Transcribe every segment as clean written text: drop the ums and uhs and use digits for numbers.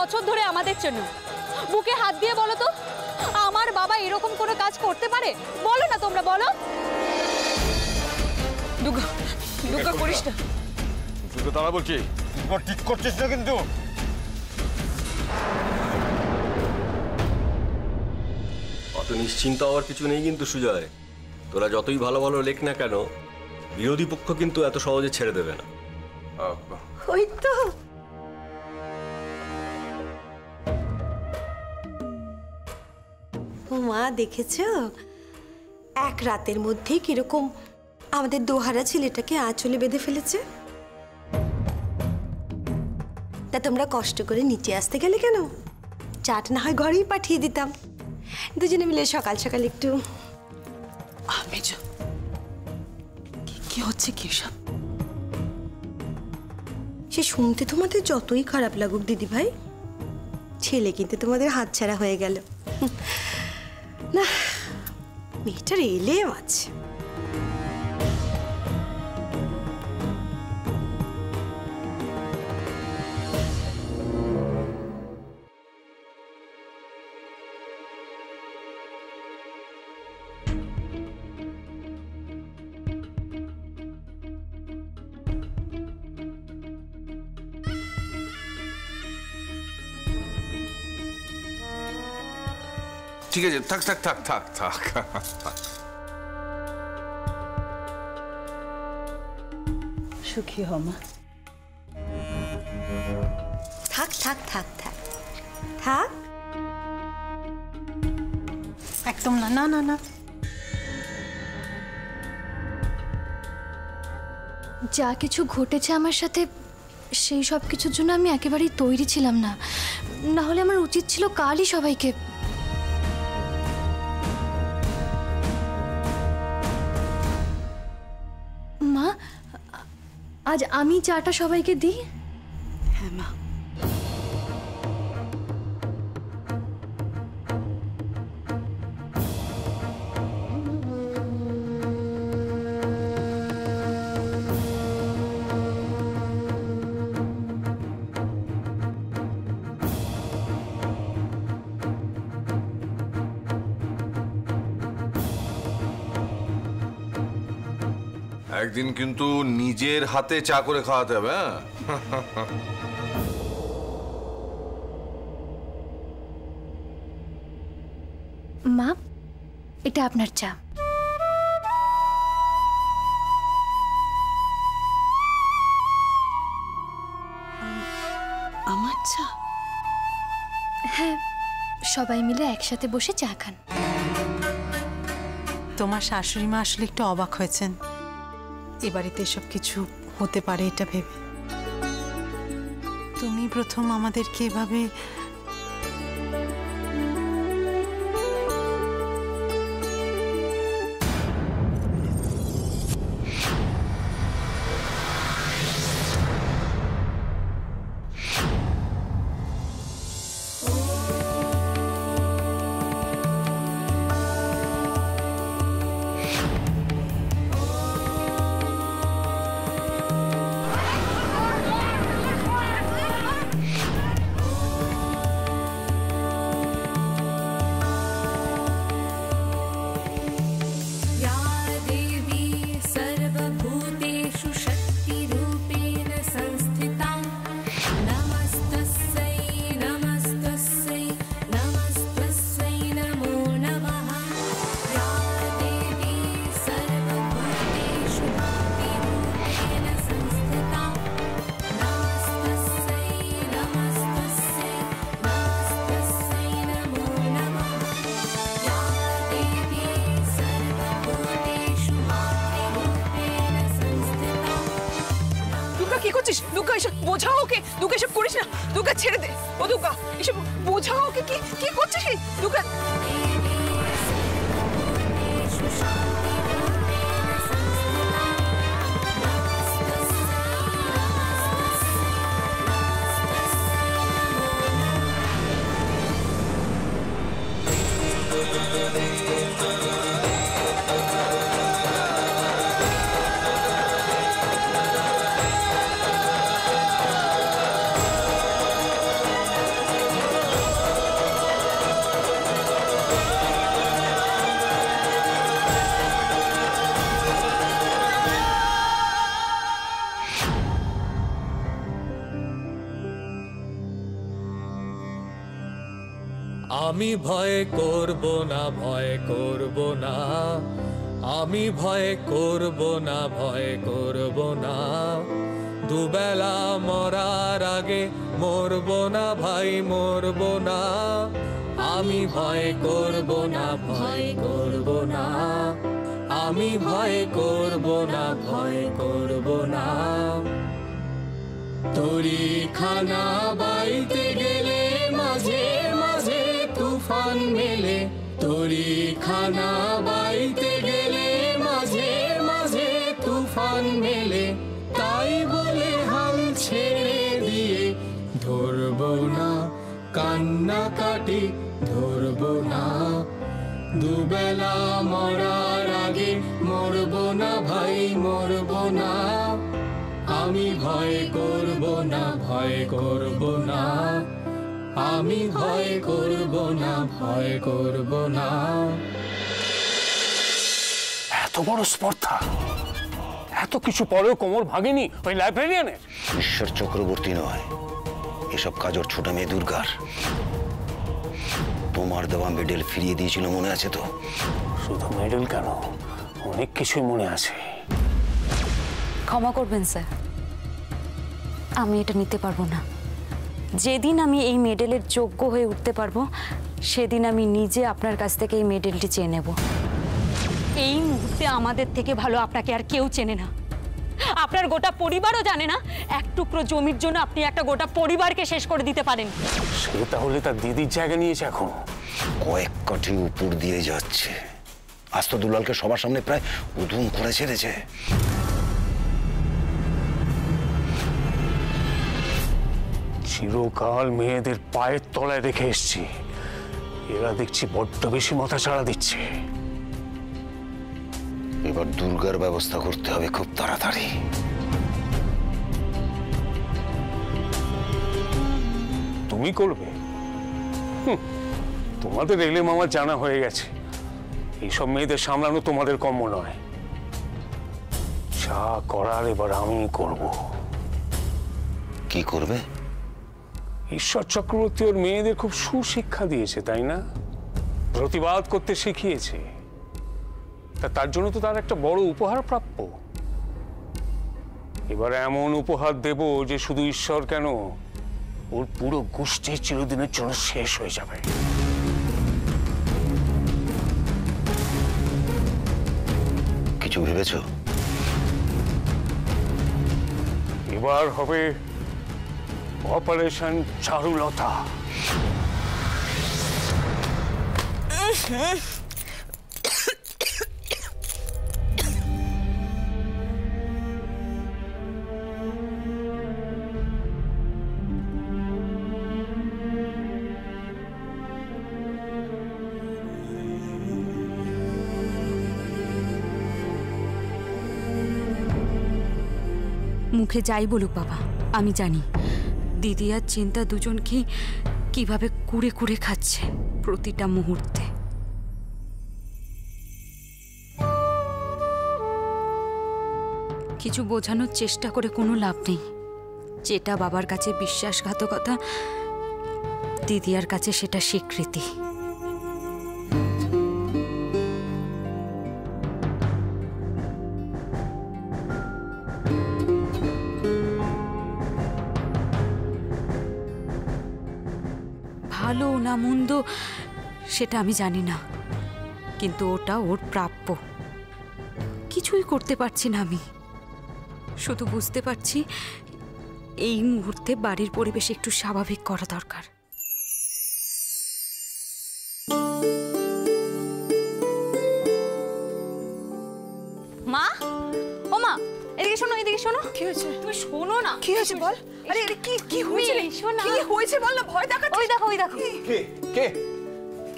বছর ধরে আমাদের জন্য। বুকে হাত দিয়ে বলো তো, আমার বাবা এরকম কোনো কাজ করতে পারে? বলো না, তোমরা বলো। দুর্গা, দুর্গা করিস না। দুর্গা দাঁড়া বলছি, ঠিক করছিস না কিন্তু। অত নিশ্চিন্ত হওয়ার কিছু নেই কিন্তু সুজয়। তোরা যতই ভালো ভালো লেখ না কেন, বিরোধী পক্ষ কিন্তু এত সহজে ছেড়ে দেবে না। ওই তো মা, দেখেছ এক রাতের মধ্যেই কিরকম আমাদের দোহারা ছেলেটাকে আঁচলে বেঁধে ফেলেছে। তা তোমরা কষ্ট করে নিচে আসতে গেলে কেন? চাট না হয় ঘরেই পাঠিয়ে দিতাম, দুজনে মিলে সকাল সকাল একটু। কি হচ্ছে কি সব? সে শুনতে তোমাদের যতই খারাপ লাগুক দিদি ভাই, ছেলে কিন্তু তোমাদের হাতছাড়া হয়ে গেল। না, মেয়েটার এলেম আছে। ঠিক আছে, থাক থাক থাক থাক থাক। সুখী হ মা। থাক থাক থাক থাক থাক। একদম না, না না না। যা কিছু ঘটেছে আমার সাথে, সেই সব কিছুর জন্য আমি একেবারেই তৈরি ছিলাম না। না হলে আমার উচিত ছিল কালই সবাইকে। মা, আজ আমি চাটা সবাইকে দিই। হ্যাঁ মা। একদিন কিন্তু নিজের হাতে চা করে খাওয়াতে হবে। হ্যাঁ, মা, এটা আপনার চা। আমার চা? হ্যাঁ, সবাই মিলে একসাথে বসে চা খান। তোমার শাশুড়ি মা আসলে একটু অবাক হয়েছেন এ বাড়িতে এসব কিছু হতে পারে এটা ভেবে। তুমি প্রথম আমাদেরকে এভাবে দুর্গা, এসব বোঝাও ওকে। দুর্গা, এসব করিস না। দুর্গা, ছেড়ে দে। ও দুর্গা, এসব বোঝাও ওকে। কি করছিস দুর্গা? আমি ভয় করব না, ভয় করব না, আমি ভয় করব না, ভয় করব না, দুবেলা মরার আগে মরব না ভাই, মরব না, আমি ভয় করব না, ভয় করব না, আমি ভয় করব না, ভয় করব না। তরি খানা বাইতে গেলে মাঝে মাঝে তুফান মেলে, তরি খানা বাইতে গেলে মাঝে মাঝে তুফান মেলে, তাই বলে হাল ছেড়ে দিয়ে ধরব না কান্না কাটি, ধরব না, দুবেলা মরার আগে মরব না ভাই, মরব না, আমি ভয় করব না, ভয় করব না, আমি ভয় করব না, ভয় করব না। এত বড় স্পর্ধা, এত কিছু পরেও কোমর ভাঙেনি ওই লাইব্রেরিয়ানের। ঈশ্বর চক্রবর্তী নয়, এসব কাজ ওর ছোট মেয়ে দুর্গার। তোমার দেওয়া মেডেল ফিরিয়ে দিয়েছিল, মনে আছে তো? শুধু মেডেল কেন, অনেক কিছুই মনে আছে। ক্ষমা করবেন স্যার, আমি এটা নিতে পারবো না। যেদিন আমি এই মেডেলের যোগ্য হয়ে উঠতে পারবো, সেদিন আমি নিজে আপনার কাছ থেকে এই মেডেলটি চেয়ে নেব। এই মুহূর্তে আমাদের থেকে ভালো আপনাকে আর কেউ চেনে না, আপনার গোটা পরিবারও জানে না। এক টুকরো জমির জন্য আপনি একটা গোটা পরিবারকে শেষ করে দিতে পারেন। সে তাহলে তার দিদির জায়গা নিয়েছে এখন। কয়েক কাঠি উপর দিয়ে যাচ্ছে, আজ তো দুলালকে সবার সামনে প্রায় উধুম করে ছেড়েছে। চিরকাল মেয়েদের পায়ের তলায় রেখে এসছি, এরা দেখছি বড্ড বেশি মাথা ছাড়া দিচ্ছে। এবার দুর্গার ব্যবস্থা করতে হবে খুব তাড়াতাড়ি। তুমি করবে? তোমাদের এলেম আমার জানা হয়ে গেছে, এইসব মেয়েদের সামলানো তোমাদের কম্য নয়। যা করার এবার আমি করব। কি করবে? ঈশ্বর চক্রবর্তী ওর মেয়েদের খুব সুশিক্ষা দিয়েছে, তাই না? প্রতিবাদ করতে শিখিয়েছে, তার জন্য তো তার একটা বড় উপহার প্রাপ্য। এবার এমন উপহার দেব যে শুধু ঈশ্বর কেন, ওর পুরো গোষ্ঠী চিরদিনের জন্য শেষ হয়ে যাবে। কিছু ভেবেছো? এবার হবে অপারেশন চারুলতা। মুখে যাই বলুক বাবা, আমি জানি দিদি আর চিন্তা দুজনকে কিভাবে কুড়ে কুড়ে খাচ্ছে প্রতিটা মুহূর্তে। কিছু বোঝানোর চেষ্টা করে কোনো লাভ নেই। যেটা বাবার কাছে বিশ্বাসঘাতকতা, দিদিয়ার কাছে সেটা স্বীকৃতি। ভালো না মন্দ সেটা আমি জানি না, কিন্তু ওটা ওর প্রাপ্য। কিছুই করতে পারছি না আমি, শুধু বুঝতে পারছি এই মুহূর্তে বাড়ির পরিবেশ একটু স্বাভাবিক করা দরকার। মা, ও মা, এদিকে শোনো, এদিকে শোনো। কি হয়েছে? তুমি শোনো না। কি হয়েছে বল? আরে আরে কি হয়েছে রে? কি হয়েছে বল না, ভয় দেখাচ্ছিস। ওই দেখো, ওই দেখো। কে কে?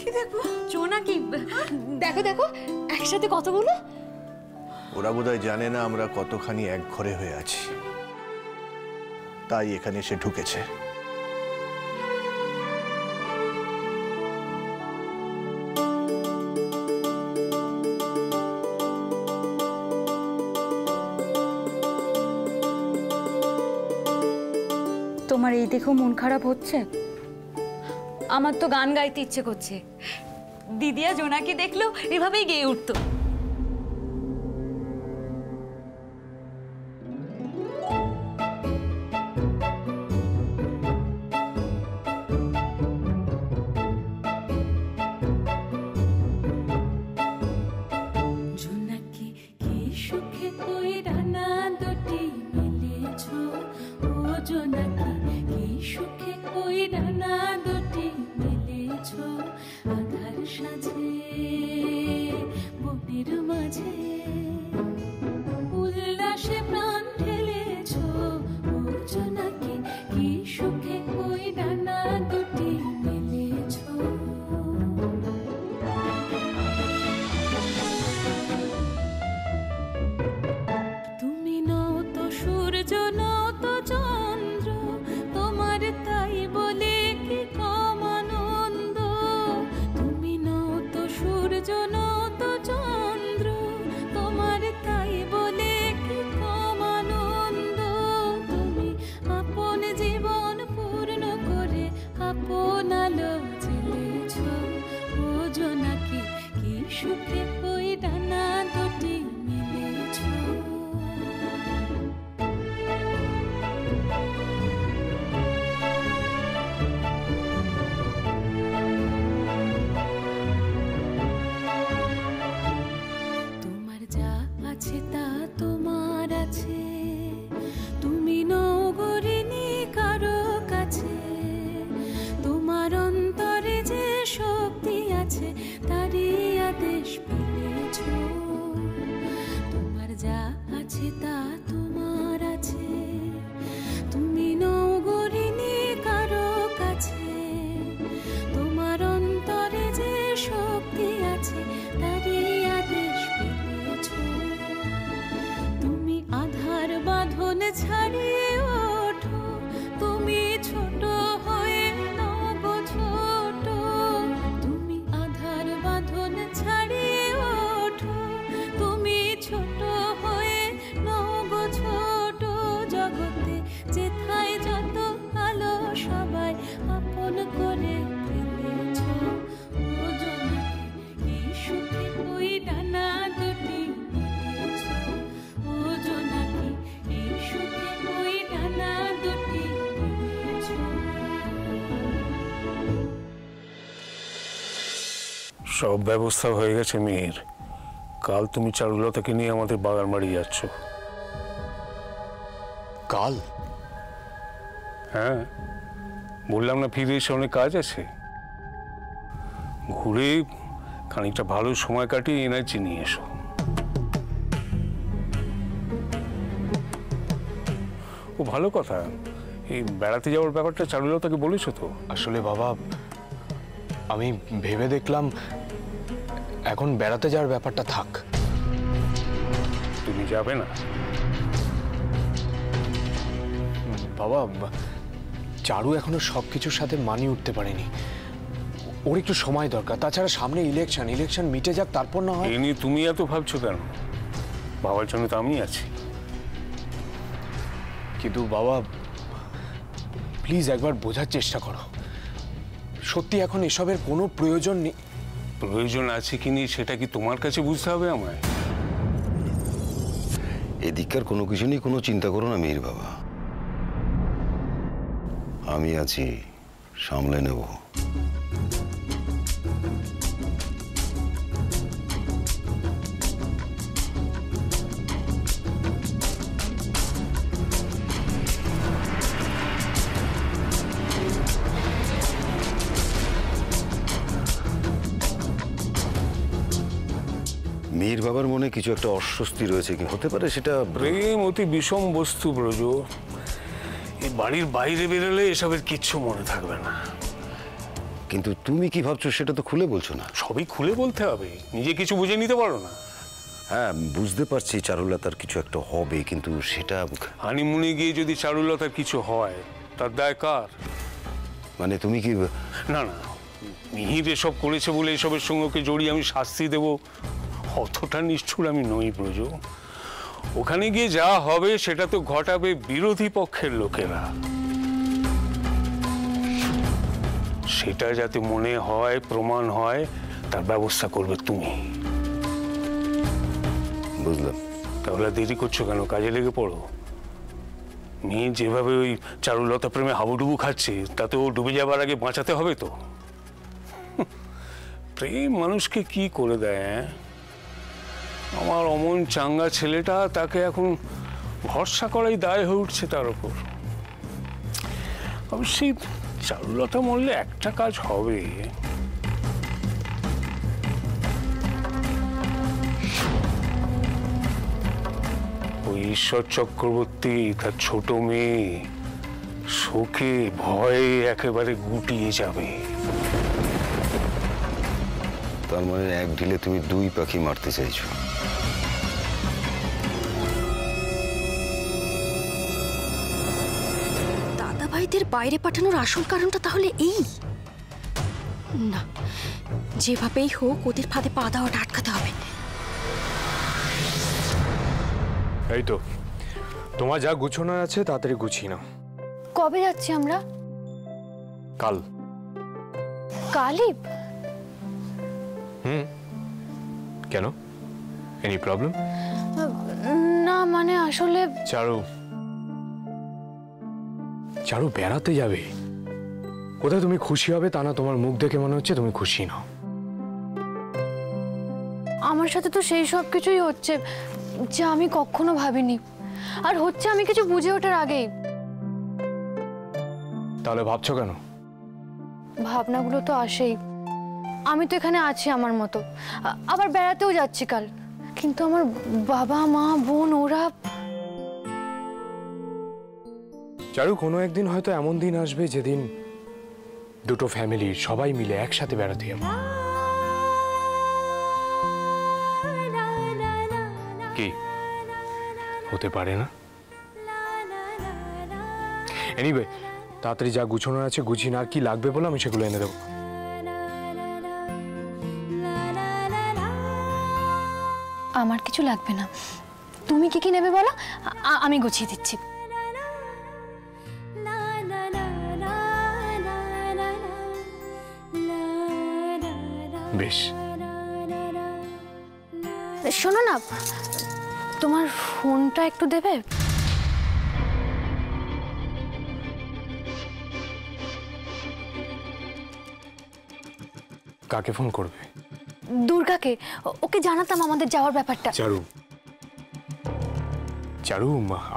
কি দেখবো? জোনাকি, দেখো দেখো একসাথে কতগুলো। ওরা বোধহয় জানে না আমরা কতখানি এক ঘরে হয়ে আছি, তাই এখানে এসে ঢুকেছে। তোমার এই দেখো মন খারাপ হচ্ছে? আমার তো গান গাইতে ইচ্ছে করছে। দিদিয়া জোনাকি দেখলো এভাবেই গেয়ে উঠতো। সব ব্যবস্থা হয়ে গেছে মেয়ের। কাল তুমি চারুলতাকে নিয়ে আমাদের বাগান বাড়ি যাচ্ছ। কাল? হ্যাঁ, বললাম না ফিরে এসে অনেক কাজ আছে। ঘুরে খানিকটা ভালো সময় কাটিয়ে এনার্জি নিয়ে এসো। ও ভালো কথা, এই বেড়াতে যাওয়ার ব্যাপারটা চারুলতাকে বলেছো তো? আসলে বাবা, আমি ভেবে দেখলাম এখন বেড়াতে যাওয়ার ব্যাপারটা থাক। তুমি যাবে না? বাবা, চারু এখনো সবকিছুর সাথে মানিয়ে উঠতে পারেনি। ওর একটু সময় দরকার। তাছাড়া সামনে ইলেকশন মিটে যাক, তারপর না হয়। এই নিয়ে তুমি এত ভাবছো কেন? বাবার জন্য তো আমি আছি। কিন্তু বাবা, প্লিজ একবার বোঝার চেষ্টা করো। সত্যি এখন এসবের কোনো প্রয়োজন নেই। প্রয়োজন আছে কি নেই সেটা কি তোমার কাছে বুঝতে হবে আমায়? এদিককার কোনো কিছু নিয়ে কোনো চিন্তা করো না মেয়ের বাবা, আমি আছি, সামলে নেব। মেয়ের বাবার মনে কিছু একটা অস্বস্তি রয়েছে, কি হতে পারে সেটা? প্রেম অতি বিষম বস্তু ব্রজ। এই বাড়ির বাইরে বেরোলে এসবের কিচ্ছু মনে থাকবে না। কিন্তু তুমি কি ভাবছো সেটা তো খুলে বলছো না। সবই খুলে বলতে হবে, নিজে কিছু বুঝে নিতে পারো না? হ্যাঁ, বুঝতে পারছি চারুলতার কিছু একটা হবে, কিন্তু সেটা হানিমুনে গিয়ে যদি চারুলতার কিছু হয় তার দায় কার? মানে তুমি কি? না না, মিহির এসব করেছে বলে এসবের সঙ্গে ওকে জড়িয়ে আমি শাস্তি দেব, অতটা নিষ্ঠুর আমি নই ব্রজ। ওখানে গিয়ে যা হবে সেটা তো ঘটাবে বিরোধী পক্ষের লোকেরা। সেটা যাতে মনে হয়, প্রমাণ হয়, তার ব্যবস্থা করবে তুমি। বুঝলাম। তাহলে দেরি করছো কেন? কাজে লেগে পড়ো। মেয়ে যেভাবে ওই চারুলতা প্রেমে হাবুডুবু খাচ্ছে, তাতে ও ডুবে যাবার আগে বাঁচাতে হবে তো। প্রেম মানুষকে কি করে দেয়? আমার অমন চাঙ্গা ছেলেটা, তাকে এখন ভরসা করাই দায় হয়ে উঠছে তার উপর। অবশ্যই চারুলতা মরলে একটা কাজ হবে। ওই ঈশ্বর চক্রবর্তী তার ছোট মেয়ে শোকে ভয়ে একেবারে গুটিয়ে যাবে। তার মানে এক ঢিলে তুমি দুই পাখি মারতে চাইছো। দাদা ভাইদের বাইরে পাঠানোর আসল কারণটা তাহলে এই না, যেভাবেই হোক ওদের ফাঁদে পা দেওয়াটা আটকাতে হবে। এই তো, তোমার যা গুছানোর আছে তাড়াতাড়ি গুছিয়ে নাও। কবে যাচ্ছি আমরা? কাল। কালই? কেন, এনি প্রবলেম? না মানে আসলে চারু, চারু বেড়াতে যাবে। কোথায় তুমি খুশি হবে তা না, তোমার মুখ দেখে মনে হচ্ছে তুমি খুশি নাও। আমার সাথে তো সেই সব কিছুই হচ্ছে যা আমি কখনো ভাবিনি, আর হচ্ছে আমি কিছু বুঝে ওঠার আগেই। তাহলে ভাবছো কেন? ভাবনাগুলো তো আসেই। আমি তো এখানে আছি আমার মতো, আবার বেড়াতেও যাচ্ছি কাল, কিন্তু আমার বাবা মা বোন ওরা। চারু, কোনো একদিন হয়তো এমন দিন আসবে যেদিন দুটো ফ্যামিলির সবাই মিলে একসাথে বেড়াতে যাবে। কি হতে পারে না? এনিওয়ে, তাড়াতাড়ি যা গুছানোর আছে গুছিয়ে না, আর কি লাগবে বলো আমি সেগুলো এনে দেবো। আমার কিছু লাগবে না, তুমি কি কি নেবে বলো, আমি গুছিয়ে দিচ্ছি। বেশ, শোনো না, তোমার ফোনটা একটু দেবে? কাকে ফোন করবে? দুর্গাকে, ওকে জানাতাম আমাদের যাওয়ার ব্যাপারটা। চারু, চারু,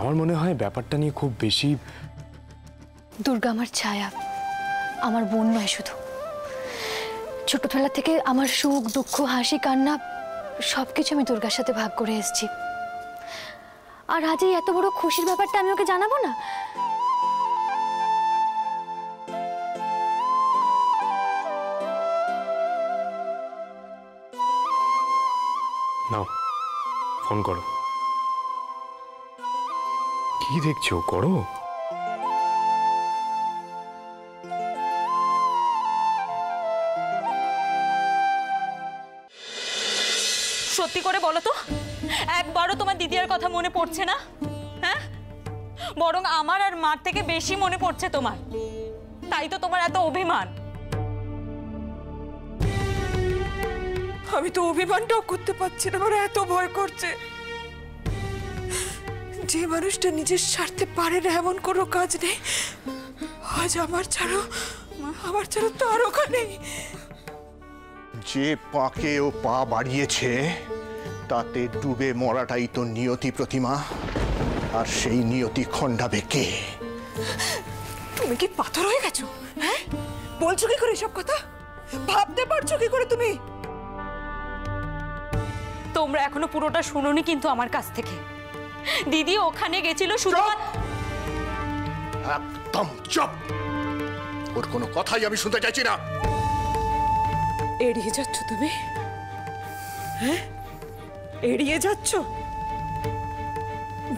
আমার মনে হয় ব্যাপারটা নিয়ে খুব বেশি। দুর্গা আমার ছায়া, আমার বোন নয় শুধু। ছোটবেলা থেকে আমার সুখ দুঃখ হাসি কান্না সবকিছু আমি দুর্গার সাথে ভাগ করে এসেছি, আর আজ এই এত বড় খুশির ব্যাপারটা আমি ওকে জানাবো না? নাও ফোন করো। কি দেখছো, করো। সত্যি করে বলো তো, একবারও তোমার দিদির কথা মনে পড়ছে না? হ্যাঁ, বরং আমার আর মার থেকে বেশি মনে পড়ছে তোমার। তাই তো তোমার এত অভিমান। আমি তো অভিমানটাও করতে পারছি না, আমার এত ভয় করছে। যে মানুষটা নিজের স্বার্থে পারে না এমন কোনো কাজ নেই, আজ আমার ছাড়া তো আর ওখানে। যে পাকে ও পা বাড়িয়েছে তাতে ডুবে মরাটাই তো নিয়তি প্রতিমা, আর সেই নিয়তি খণ্ডাবে কে? তুমি কি পাথর হয়ে গেছো? হ্যাঁ, বলছো কি করে সব কথা? ভাবতে পারছো কি করে তুমি? তোমরা এখনো পুরোটা শুনোনি কিন্তু আমার কাছ থেকে। দিদি ওখানে গেছিল শুধু। একদম চুপ! ওর কোনো কথাই আমি শুনতে চাইছি না। এড়িয়ে যাচ্ছ তুমি? হ্যাঁ, এড়িয়ে যাচ্ছ?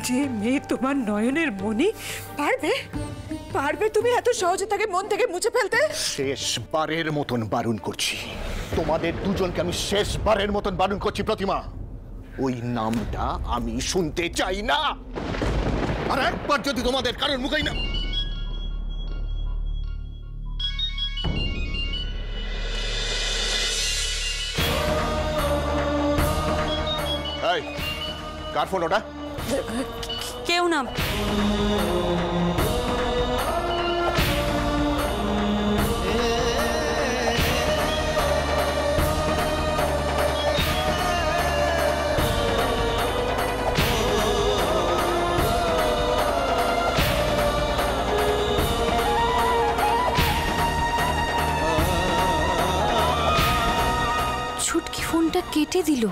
যে মেয়ে তোমার নয়নের মণি, পারবে তুমি এত সহজে তাকে মন থেকে মুছে ফেলতে? শেষবারের মতন বারণ করছি, তোমাদের দুজনকে আমি শেষবারের মতন বারণ করছি প্রতিমা, ওই নামটা আমি শুনতে চাই না। আর একবার যদি তোমাদের কারোর মুখেই না এই কার ফোন ওটা? কেউ না। ছুটকি ফোনটা কেটে দিল।